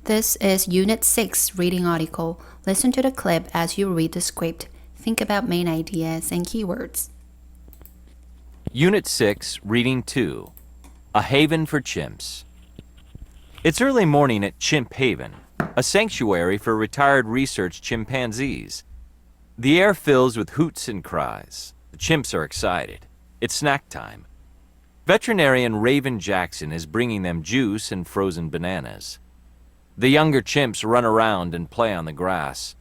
This is Unit 6 reading article. Listen to the clip as you read the script. Think about main ideas and keywords. Unit 6, Reading 2, A Haven for Chimps. It's early morning at Chimp Haven, a sanctuary for retired research chimpanzees. The air fills with hoots and cries. The chimps are excited. It's snack time. Veterinarian Raven Jackson is bringing them juice and frozen bananas. The younger chimps run around and play on the grass.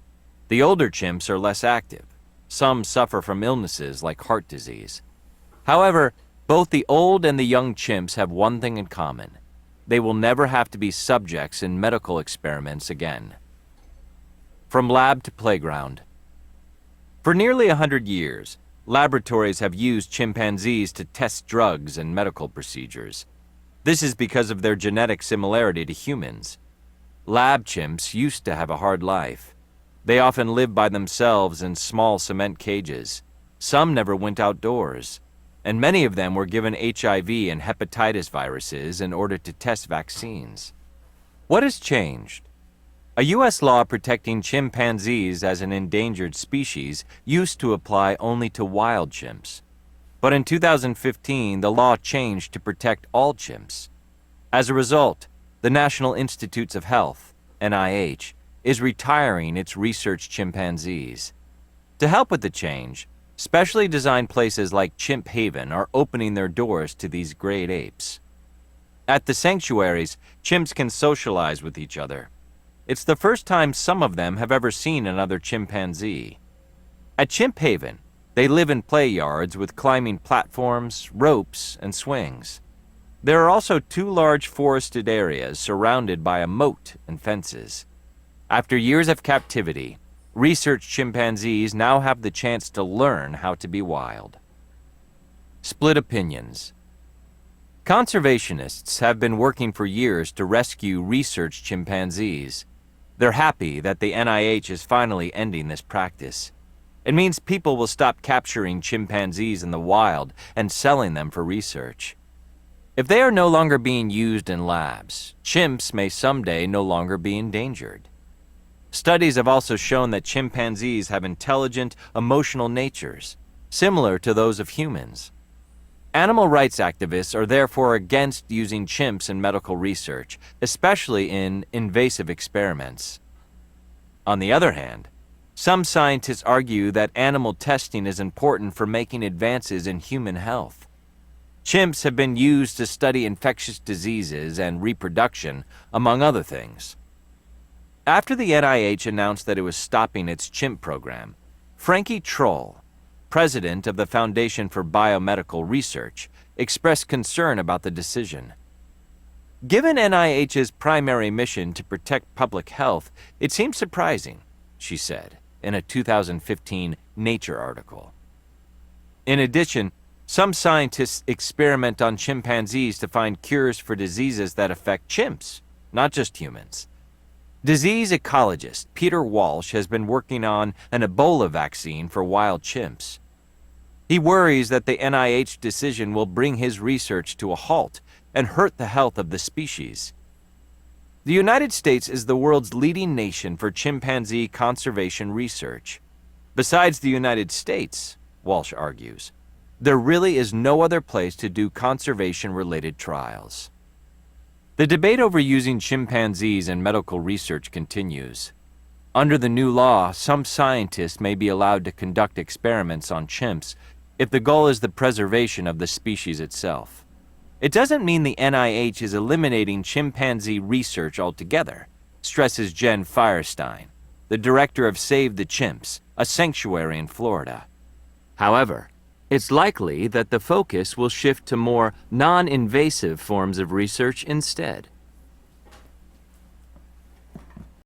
The older chimps are less active. Some suffer from illnesses like heart disease. However, both the old and the young chimps have one thing in common. They will never have to be subjects in medical experiments again. From lab to playground. For nearly 100 years, laboratories have used chimpanzees to test drugs and medical procedures. This is because of their genetic similarity to humans. Lab chimps used to have a hard life. They often lived by themselves in small cement cages. Some never went outdoors, and many of them were given HIV and hepatitis viruses in order to test vaccines. What has changed? A U.S. law protecting chimpanzees as an endangered species used to apply only to wild chimps. But in 2015, the law changed to protect all chimps. As a result, the National Institutes of Health, NIH, is retiring its research chimpanzees. To help with the change, specially designed places like Chimp Haven are opening their doors to these great apes. At the sanctuaries, chimps can socialize with each other. It's the first time some of them have ever seen another chimpanzee. At Chimp Haven, they live in play yards with climbing platforms, ropes, and swings. There are also 2 large forested areas surrounded by a moat and fences. After years of captivity, research chimpanzees now have the chance to learn how to be wild. Split opinions. Conservationists have been working for years to rescue research chimpanzees. They're happy that the NIH is finally ending this practice. It means people will stop capturing chimpanzees in the wild and selling them for research. If they are no longer being used in labs, chimps may someday no longer be endangered. Studies have also shown that chimpanzees have intelligent, emotional natures, similar to those of humans. Animal rights activists are therefore against using chimps in medical research, especially in invasive experiments. On the other hand, some scientists argue that animal testing is important for making advances in human health. Chimps have been used to study infectious diseases and reproduction, among other things. After the NIH announced that it was stopping its chimp program, Frankie Troll, president of the Foundation for Biomedical Research, expressed concern about the decision. Given NIH's primary mission to protect public health, it seems surprising, she said in a 2015 Nature article. In addition, some scientists experiment on chimpanzees to find cures for diseases that affect chimps, not just humans. Disease ecologist Peter Walsh has been working on an Ebola vaccine for wild chimps. He worries that the NIH decision will bring his research to a halt and hurt the health of the species. The United States is the world's leading nation for chimpanzee conservation research. Besides the United States, Walsh argues, there really is no other place to do conservation-related trials. The debate over using chimpanzees in medical research continues. Under the new law, some scientists may be allowed to conduct experiments on chimps if the goal is the preservation of the species itself. It doesn't mean the NIH is eliminating chimpanzee research altogether, stresses Jen Firestein, the director of Save the Chimps, a sanctuary in Florida. However, it's likely that the focus will shift to more non-invasive forms of research instead.